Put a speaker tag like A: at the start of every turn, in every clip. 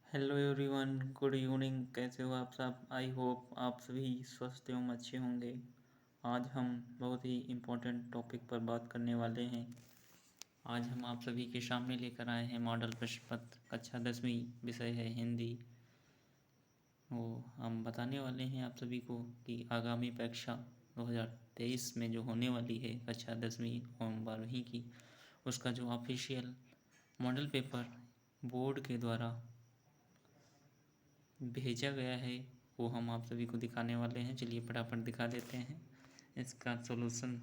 A: Hello everyone, good evening. कैसे हो आप सब? आई होप आप सभी स्वस्थ एवं अच्छे होंगे। आज हम बहुत ही इम्पोर्टेंट टॉपिक पर बात करने वाले हैं। आज हम आप सभी के सामने लेकर आए हैं मॉडल प्रश्न पत्र कक्षा 10वीं, विषय है हिंदी। वो हम बताने वाले हैं आप सभी को कि आगामी परीक्षा 2023 में जो होने वाली है कक्षा 10वीं एवं 12वीं की, उसका जो ऑफिशियल मॉडल पेपर बोर्ड के द्वारा भेजा गया है वो हम आप सभी को दिखाने वाले हैं। चलिए फटाफट दिखा देते हैं। इसका सॉल्यूशन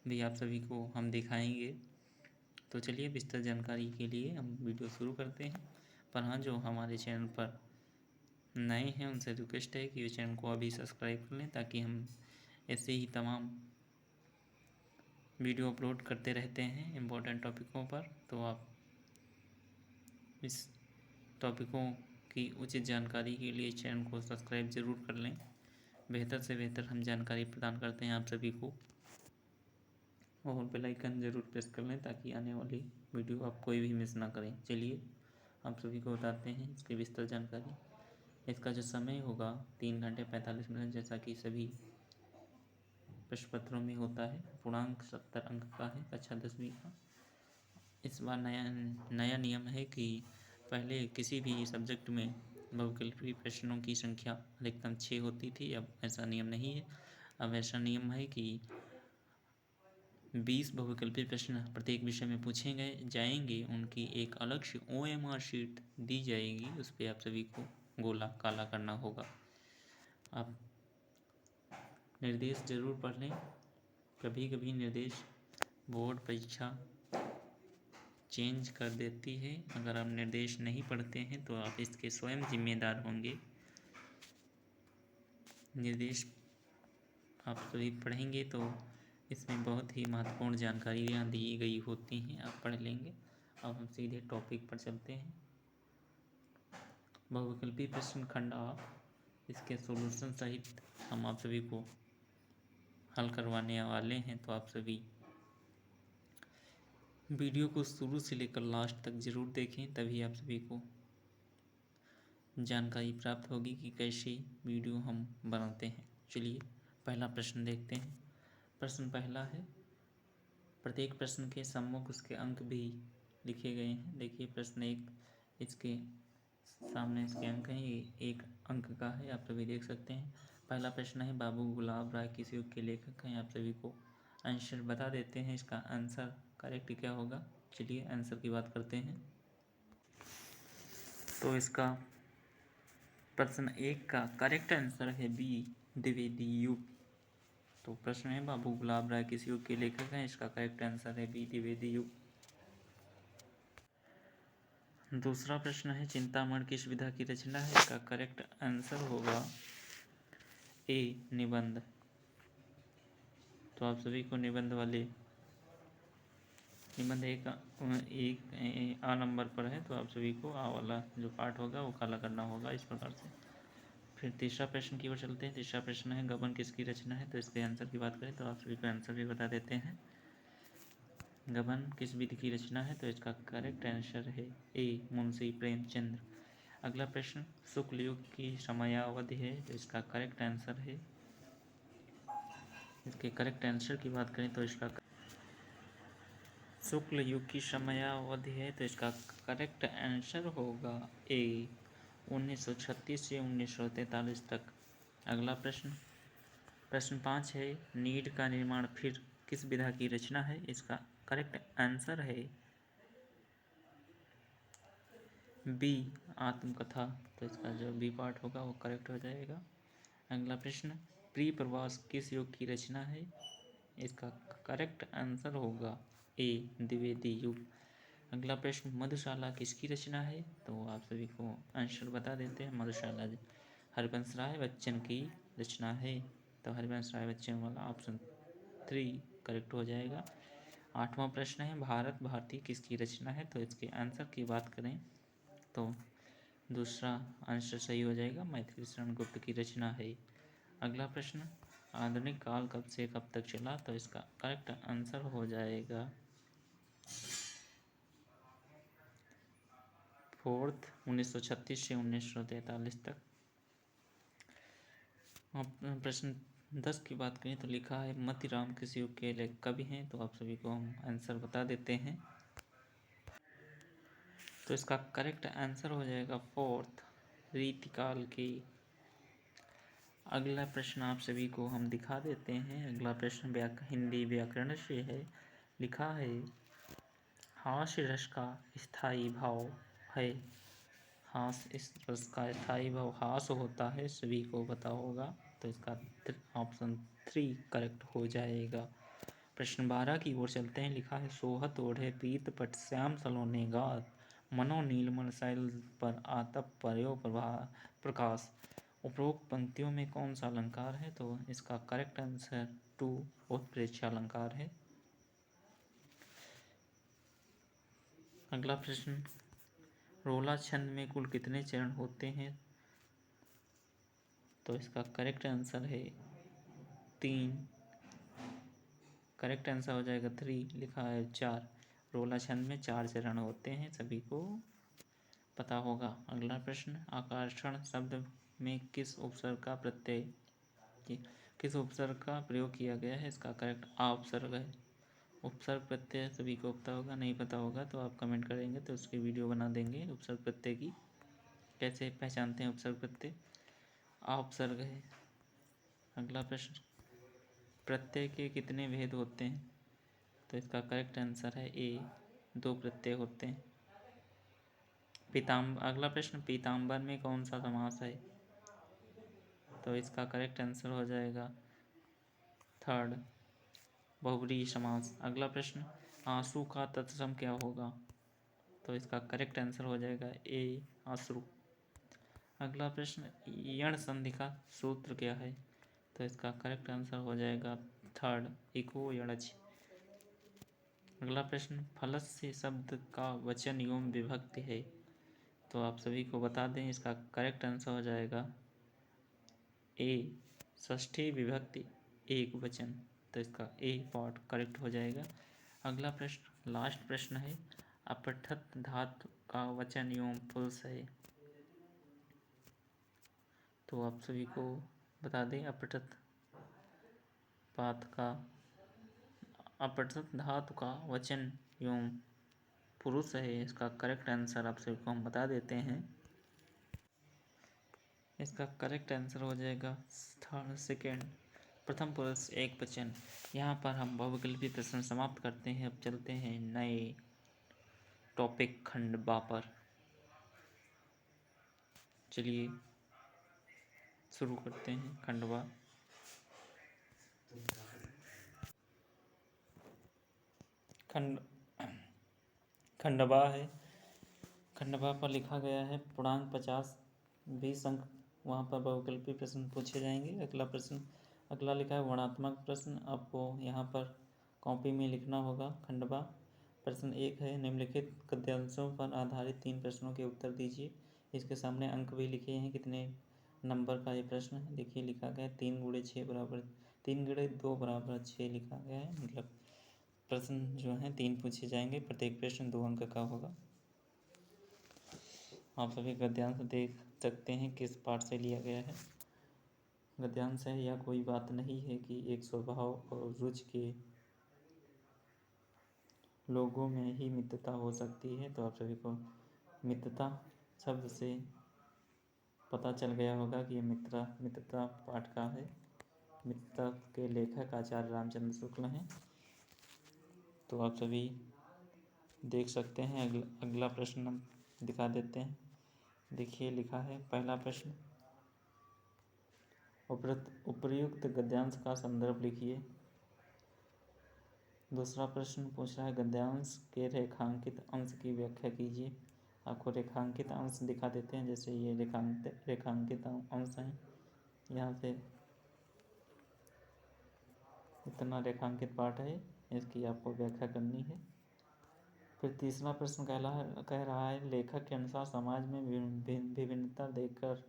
A: भी आप सभी को हम दिखाएंगे। तो चलिए विस्तृत जानकारी के लिए हम वीडियो शुरू करते हैं। पर हाँ, जो हमारे चैनल पर नए हैं उनसे रिक्वेस्ट है कि चैनल को अभी सब्सक्राइब कर लें, ताकि हम ऐसे ही तमाम वीडियो अपलोड करते रहते हैं इम्पोर्टेंट टॉपिकों पर। तो आप इस टॉपिकों की उचित जानकारी के लिए चैनल को सब्सक्राइब ज़रूर कर लें। बेहतर से बेहतर हम जानकारी प्रदान करते हैं आप सभी को, और बेल आइकन ज़रूर प्रेस कर लें ताकि आने वाली वीडियो आप कोई भी मिस ना करें। चलिए आप सभी को बताते हैं इसकी विस्तृत जानकारी। इसका जो समय होगा 3 घंटे 45 मिनट, जैसा कि सभी प्रश्न पत्रों में होता है। पूर्णांक 70 अंक का है कक्षा 10वीं का। इस बार नया नियम है कि पहले किसी भी सब्जेक्ट में बहुविकल्पी प्रश्नों की संख्या अधिकतम 6 होती थी। अब ऐसा नियम नहीं है। अब ऐसा नियम है कि 20 बहुविकल्पी प्रश्न प्रत्येक विषय में पूछे जाएंगे। उनकी एक अलग से OMR शीट दी जाएगी, उस पर आप सभी को गोला काला करना होगा। आप निर्देश जरूर पढ़ लें। कभी कभी निर्देश बोर्ड परीक्षा चेंज कर देती है। अगर आप निर्देश नहीं पढ़ते हैं तो आप इसके स्वयं जिम्मेदार होंगे। निर्देश आप सभी पढ़ेंगे तो इसमें बहुत ही महत्वपूर्ण जानकारियाँ दी गई होती हैं, आप पढ़ लेंगे। अब हम सीधे टॉपिक पर चलते हैं। बहुविकल्पी प्रश्न खंड आ, इसके सॉल्यूशन सहित हम आप सभी को हल करवाने वाले हैं। तो आप सभी वीडियो को शुरू से लेकर लास्ट तक ज़रूर देखें, तभी आप सभी को जानकारी प्राप्त होगी कि कैसे वीडियो हम बनाते हैं। चलिए पहला प्रश्न देखते हैं। प्रश्न पहला है, प्रत्येक प्रश्न के सम्मुख उसके अंक भी लिखे गए हैं। देखिए प्रश्न 1, इसके सामने इसके अंक हैं। ये 1 अंक का है, आप सभी देख सकते हैं। पहला प्रश्न है, बाबू गुलाब राय किस युग के लेखक हैं? आप सभी को आंसर बता देते हैं। इसका आंसर करेक्ट क्या होगा? चलिए आंसर की बात करते हैं। तो इसका प्रश्न 1 का करेक्ट आंसर है बी, द्विवेदी युग। तो प्रश्न है, बाबू गुलाब राय किस युग के लेखक हैं? इसका करेक्ट आंसर है बी, द्विवेदी युग। दूसरा प्रश्न है, चिंतामण किस विधा की रचना है? इसका करेक्ट आंसर होगा ए, निबंध। तो आप सभी को निबंध एक आ नंबर पर है, तो आप सभी को आ वाला जो पार्ट होगा वो काला करना होगा, इस प्रकार से। फिर तीसरा प्रश्न की ओर चलते हैं। तीसरा प्रश्न है, गबन किसकी रचना है? तो इसके आंसर की बात करें तो आप सभी को आंसर भी बता देते हैं। गबन किस विधि की रचना है? तो इसका करेक्ट आंसर है ए, मुंशी प्रेमचंद। अगला प्रश्न, शुक्ल युग की समयावधि है? तो इसका करेक्ट आंसर है, इसके करेक्ट आंसर की बात करें तो इसका शुक्ल युग की समयावधि है, तो इसका करेक्ट आंसर होगा ए, 1936 से 1943 तक। अगला प्रश्न, प्रश्न 5 है, नीड का निर्माण फिर किस विधा की रचना है? इसका करेक्ट आंसर है बी, आत्मकथा। तो इसका जो बी पार्ट होगा वो करेक्ट हो जाएगा। अगला प्रश्न, प्री प्रवास किस युग की रचना है? इसका करेक्ट आंसर होगा ए, द्विवेदी युग। अगला प्रश्न, मधुशाला किसकी रचना है? तो आप सभी को आंसर बता देते हैं। मधुशाला हरिवंश राय बच्चन की रचना है। तो हरिवंश राय बच्चन वाला ऑप्शन 3 करेक्ट हो जाएगा। 8वां प्रश्न है, भारत भारती किसकी रचना है? तो इसके आंसर की बात करें तो दूसरा आंसर सही हो जाएगा, मैथिली शरण गुप्त की रचना है। अगला प्रश्न, आधुनिक काल कब से कब तक चला? तो इसका करेक्ट आंसर हो जाएगा फोर्थ 1936 से 1943 तक। अब प्रश्न 10 की बात करें तो लिखा है मतिराम किस युग के लेखक कवि हैं, तो आप सभी को हम आंसर बता देते हैं। तो इसका करेक्ट आंसर हो जाएगा फोर्थ रीतिकाल की। अगला प्रश्न आप सभी को हम दिखा देते हैं। अगला प्रश्न हिंदी व्याकरण से है। लिखा है हास्य रस का स्थायी भाव है। हास इस रस का स्थायी भाव हास होता है, सभी को पता होगा। तो इसका ऑप्शन 3 करेक्ट हो जाएगा। प्रश्न 12 की ओर चलते हैं। लिखा है सोहत ओढ़े पीत पट श्याम सलोने गात मनो नीलमल शैल पर आतप पर्यो प्रकाश। उपरोक्त पंक्तियों में कौन सा अलंकार है, तो इसका करेक्ट आंसर 2 उत्प्रेक्षा अलंकार है। अगला प्रश्न रोला छंद में कुल कितने चरण होते हैं, तो इसका करेक्ट आंसर है 3। करेक्ट आंसर हो जाएगा 3। लिखा है 4। रोला छंद में 4 चरण होते हैं, सभी को पता होगा। अगला प्रश्न आकर्षण शब्द में किस उपसर्ग का प्रयोग किया गया है, इसका करेक्ट आ उपसर्ग है। उपसर्ग प्रत्यय सभी को पता होगा, नहीं पता होगा तो आप कमेंट करेंगे तो उसकी वीडियो बना देंगे उपसर्ग प्रत्यय की, कैसे पहचानते हैं उपसर्ग प्रत्यय। आ उपसर्ग है। अगला प्रश्न प्रत्यय के कितने भेद होते हैं, तो इसका करेक्ट आंसर है ए 2 प्रत्यय होते हैं। अगला प्रश्न पीताम्बर में कौन सा समास है, तो इसका करेक्ट आंसर हो जाएगा 3 बहुव्रीहि समास। अगला प्रश्न आंसू का तत्सम क्या होगा, तो इसका करेक्ट आंसर हो जाएगा ए आंसू। अगला प्रश्न यण संधि का सूत्र क्या है, तो इसका करेक्ट आंसर हो जाएगा 3 इको यणच। अगला प्रश्न फलस्य शब्द का वचन एवं विभक्ति है, तो आप सभी को बता दें इसका करेक्ट आंसर हो जाएगा ए षष्ठी विभक्ति एक वचन, तो इसका ए पार्ट करेक्ट हो जाएगा। अगला प्रश्न लास्ट प्रश्न है अपठत धातु का वचन एवं पुरुष है, तो आप सभी को बता दें अपठत धातु का वचन एवं पुरुष है, इसका करेक्ट आंसर आप सभी को हम बता देते हैं। इसका करेक्ट आंसर हो जाएगा सेकेंड प्रथम पुरुष एक वचन। यहाँ पर हम बहुविकल्पी प्रश्न समाप्त करते हैं। अब चलते हैं नए टॉपिक खंड बा पर। चलिए शुरू करते हैं खंड बा। खंडवा है। खंडवा पर लिखा गया है पूर्णांक 50 20 अंक, वहाँ पर बहुविकल्पी प्रश्न पूछे जाएंगे। अगला लिखा है वर्णात्मक प्रश्न, आपको यहाँ पर कॉपी में लिखना होगा। खंडवा प्रश्न 1 है निम्नलिखित गद्यांशों पर आधारित 3 प्रश्नों के उत्तर दीजिए। इसके सामने अंक भी लिखे हैं, कितने नंबर का ये प्रश्न है। देखिए लिखा गया है 3 × 6 बराबर 3 × 2 बराबर 6 लिखा गया है। मतलब प्रश्न जो हैं 3 पूछे जाएंगे, प्रत्येक प्रश्न 2 अंक का होगा। आप सभी गद्यांश देख सकते हैं किस पाठ से लिया गया है। गद्यांश है या कोई बात नहीं है कि एक स्वभाव और रुचि के लोगों में ही मित्रता हो सकती है, तो आप सभी को मित्रता शब्द से पता चल गया होगा कि ये मित्रता पाठ का है। मित्रता के लेखक आचार्य रामचंद्र शुक्ल हैं, तो आप सभी देख सकते हैं। अगला प्रश्न हम दिखा देते हैं। देखिए लिखा है पहला प्रश्न उपर्युक्त गद्यांश का संदर्भ लिखिए। दूसरा प्रश्न पूछ रहा है गद्यांश के रेखांकित अंश की व्याख्या कीजिए। आपको रेखांकित अंश दिखा देते हैं, जैसे ये रेखांकित अंश हैं, यहाँ से इतना रेखांकित पार्ट है, इसकी आपको व्याख्या करनी है। फिर तीसरा प्रश्न कह रहा है लेखक के अनुसार समाज में विभिन्नता देखकर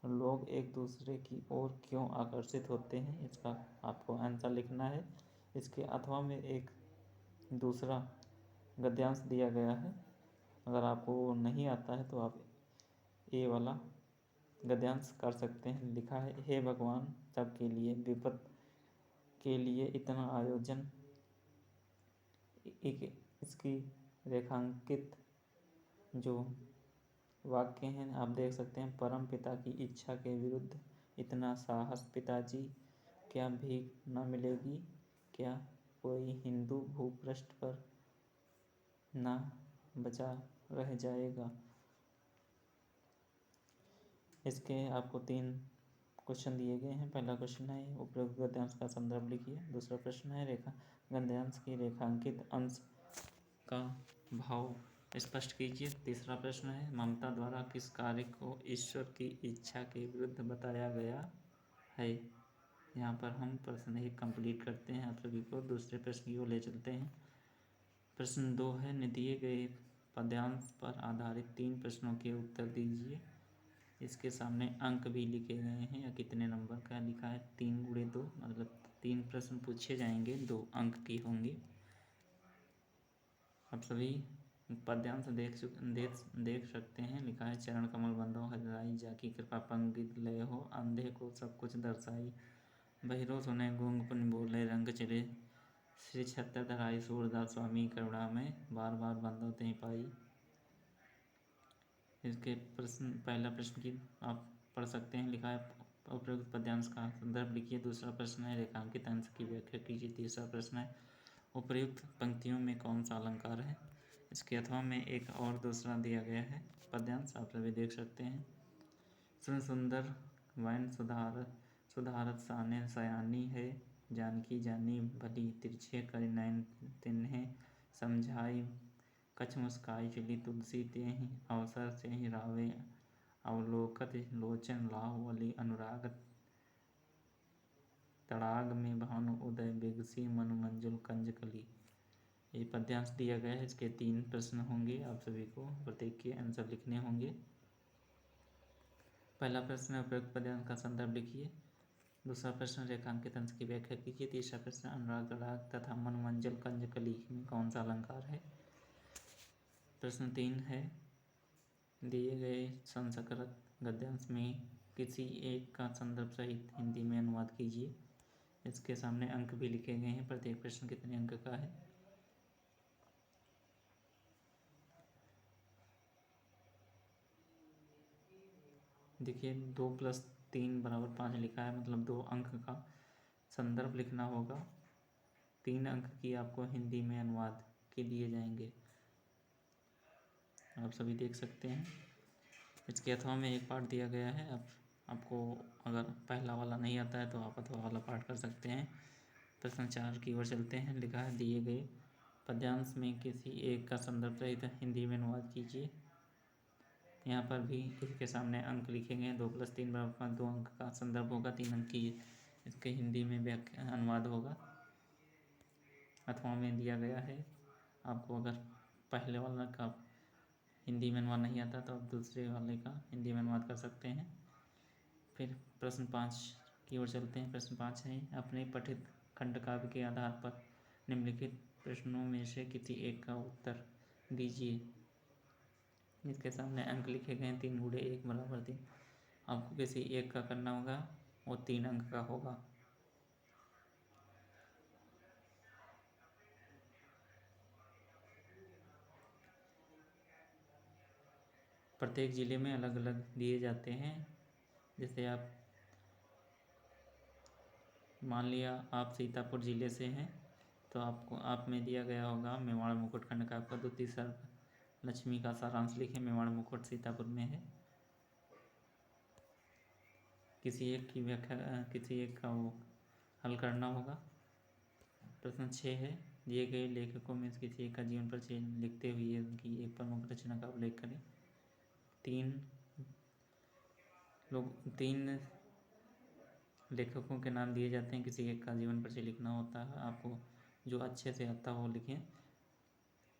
A: लोग एक दूसरे की ओर क्यों आकर्षित होते हैं, इसका आपको आंसर लिखना है। इसके अथवा में एक दूसरा गद्यांश दिया गया है। अगर आपको नहीं आता है तो आप ए वाला गद्यांश कर सकते हैं। लिखा है, हे भगवान, सबके लिए विपद के लिए इतना आयोजन। इसकी रेखांकित जो वाक्य हैं आप देख सकते हैं। परम पिता की इच्छा के विरुद्ध इतना साहस, पिताजी क्या भीख न मिलेगी? क्या कोई हिंदू भूपृष्ठ पर न बचा रह जाएगा? इसके आपको 3 क्वेश्चन दिए गए हैं। पहला क्वेश्चन है, उपरोक्त गद्यांश का संदर्भ लिखिए। दूसरा प्रश्न है, गद्यांश की रेखांकित अंश का भाव स्पष्ट कीजिए। तीसरा प्रश्न है, ममता द्वारा किस कार्य को ईश्वर की इच्छा के विरुद्ध बताया गया है? यहाँ पर हम प्रश्न 1 कंप्लीट करते हैं। आप सभी को दूसरे प्रश्न की ओर ले चलते हैं। प्रश्न 2 है, दिए गए पद्यांश पर आधारित 3 प्रश्नों के उत्तर दीजिए। इसके सामने अंक भी लिखे गए हैं, या कितने नंबर का लिखा है, 3 × 2, मतलब 3 प्रश्न पूछे जाएंगे, 2 अंक की होंगी। आप सभी पद्यांश देख सकते हैं। लिखा है, चरण कमल बंधो हरिराई, जाकी कृपा पंडित लय हो, अंधे को सब कुछ दर्शाई, बहिरो सुने गूंग पुन बोले, रंग चले श्री छत्र धराई, सूरदास स्वामी करुणा में बार बार बंधो ते पाई। इसके पहला प्रश्न की आप पढ़ सकते हैं। लिखा है, उपरोक्त पद्यांश का संदर्भ लिखिए। दूसरा प्रश्न है, रेखांकित अंश की व्याख्या कीजिए। तीसरा प्रश्न है, उपर्युक्त पंक्तियों में कौन सा अलंकार है? इसके अथवा में एक और दूसरा दिया गया है पद्यांश, आप सभी देख सकते हैं। सुन सुंदर वैन सुधारत साने सयानी है, जानकी जानी भली, तिरछे करि नयन तिन्हे समझाई, कछ मुस्काई चली तुलसी तेहि अवसर से ही रावे, अवलोकत लोचन लाहुवली, अनुराग तड़ाग में भानु उदय, बिगसी मनु मंजुल कंज कली। ये पद्यांश दिया गया है। इसके 3 प्रश्न होंगे, आप सभी को प्रत्येक के आंसर लिखने होंगे। पहला प्रश्न, उपरोक्त पद्यांश का संदर्भ लिखिए। दूसरा प्रश्न, रेखांकित अंश की व्याख्या कीजिए। तीसरा प्रश्न, अनुराग तड़ाग तथा मनोमंजल कंज कली में कौन सा अलंकार है? प्रश्न 3 है, दिए गए संस्कृत गद्यांश में किसी एक का संदर्भ सहित हिंदी में अनुवाद कीजिए। इसके सामने अंक भी लिखे गए हैं। प्रत्येक प्रश्न कितने अंक का है? देखिए, 2 + 3 = 5 लिखा है, मतलब 2 अंक का संदर्भ लिखना होगा। 3 अंक की आपको हिंदी में अनुवाद के दिए जाएंगे, आप सभी देख सकते हैं। इसके अथवा में एक पाठ दिया गया है। आपको अगर पहला वाला नहीं आता है तो आप अथवा वाला पाठ कर सकते हैं। प्रश्न 4 की ओर चलते हैं। लिखा है, दिए गए पद्यांश में किसी एक का संदर्भ सहित हिंदी में अनुवाद कीजिए। यहाँ पर भी इसके सामने अंक लिखे गए हैं। 2 + 3 = 5, 2 अंक का संदर्भ होगा, 3 अंक की इसके हिंदी में व्याख्या अनुवाद होगा। अथवा में दिया गया है। आपको अगर पहले वाला का हिंदी में अनुवाद नहीं आता तो आप दूसरे वाले का हिंदी में अनुवाद कर सकते हैं। फिर प्रश्न 5 की ओर चलते हैं। प्रश्न 5 है, अपने पठित खंडकाव्य के आधार पर निम्नलिखित प्रश्नों में से किसी एक का उत्तर दीजिए। इसके सामने अंक लिखे गए हैं। 3 × 1 = 3। आपको किसी एक का करना होगा और 3 अंक का होगा। प्रत्येक ज़िले में अलग अलग दिए जाते हैं। जैसे आप मान लिया आप सीतापुर ज़िले से हैं तो आपको आप में दिया गया होगा मेवाड़ मुकुट खंड का आपका द्वितीय सर्ग, लक्ष्मी का सारांश लिखे। मेवाड़ मुकुट सीतापुर में है। किसी एक की व्याख्या, किसी एक का वो हल करना होगा। प्रश्न 6 है, दिए गए लेखकों में से किसी एक का जीवन परिचय लिखते हुए उनकी एक प्रमुख रचना का उल्लेख करें। 3 लेखकों के नाम दिए जाते हैं। किसी एक का जीवन परिचय लिखना होता है। आपको जो अच्छे से आता हो लिखें।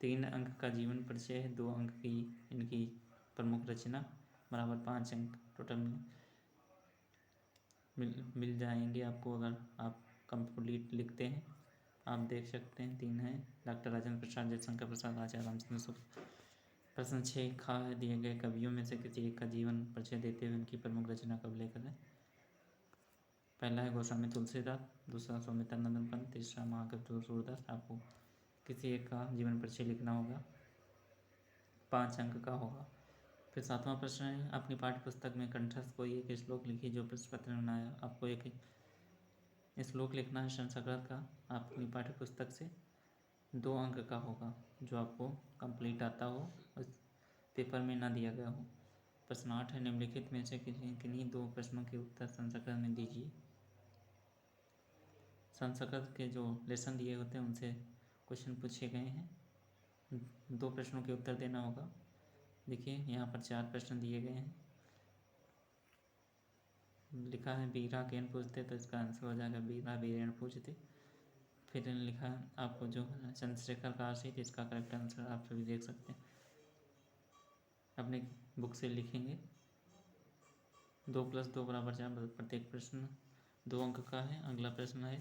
A: 3 अंक का जीवन परिचय है, 2 अंक की इनकी प्रमुख रचना, बराबर 5 अंक टोटल मिल जाएंगे आपको अगर आप कंप्लीट लिखते हैं। आप देख सकते हैं 3 हैं, डॉक्टर राजेंद्र प्रसाद, जयशंकर प्रसाद, आचार्य रामचंद्र शुक्ल। प्रश्न 6 खा दिए गए कवियों में से किसी एक का जीवन परिचय देते हुए उनकी प्रमुख रचना का उल्लेख करें। पहला है गोस्वामी तुलसीदास, दूसरा सौमित्रानंद पंत, तीसरा महाकवि सूरदास। आपको किसी एक का जीवन परिचय लिखना होगा, 5 अंक का होगा। फिर 7वां प्रश्न है, अपनी पाठ्य पुस्तक में कंठस्थ कोई एक श्लोक लिखिए जो प्रश्न पत्र में बनाया। आपको एक श्लोक लिखना है संस्कृत का, अपनी पाठ्य पुस्तक से, 2 अंक का होगा, जो आपको कंप्लीट आता हो, उस पेपर में ना दिया गया हो। प्रश्न 8 है, निम्नलिखित में से किन्हीं 2 प्रश्नों के उत्तर संस्कृत में दीजिए। संस्कृत के जो लेसन दिए होते हैं उनसे क्वेश्चन पूछे गए हैं, 2 प्रश्नों के उत्तर देना होगा। देखिए यहाँ पर 4 प्रश्न दिए गए हैं। लिखा है बीरा केन पूछते, तो इसका आंसर हो जाएगा बीरा बीरेण पूछते। फिर लिखा है आपको जो चंद्रशेखर का आशिक, इसका करेक्ट आंसर आप सभी देख सकते हैं, अपने बुक से लिखेंगे। 2 + 2 = 4, प्रत्येक प्रश्न 2 अंक का है। अगला प्रश्न है,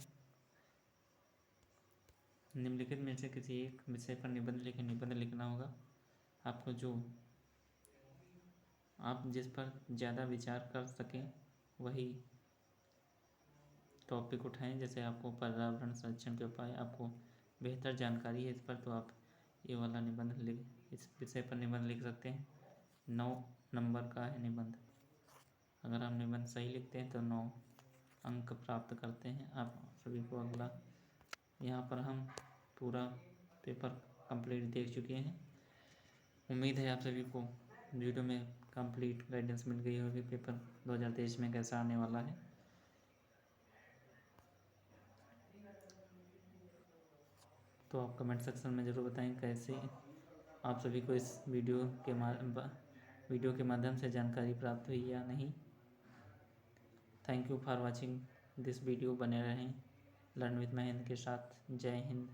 A: निम्नलिखित में से किसी एक विषय पर निबंध लिखें। निबंध लिखना होगा आपको, जो आप जिस पर ज़्यादा विचार कर सकें वही टॉपिक उठाएं। जैसे आपको पर्यावरण संरक्षण के उपाय, आपको बेहतर जानकारी है इस पर, तो आप ये वाला निबंध इस विषय पर निबंध लिख सकते हैं। 9 नंबर का है निबंध। अगर आप निबंध सही लिखते हैं तो 9 अंक प्राप्त करते हैं आप सभी को। अगला, यहाँ पर हम पूरा पेपर कंप्लीट देख चुके हैं। उम्मीद है आप सभी को वीडियो में कंप्लीट गाइडेंस मिल गई होगी पेपर 2023 में कैसा आने वाला है। तो आप कमेंट सेक्शन में ज़रूर बताएं कैसे आप सभी को इस वीडियो के माध्यम से जानकारी प्राप्त हुई या नहीं। Thank you for watching this video. बने रहें लर्न विद महेंद्र के साथ। जय हिंद।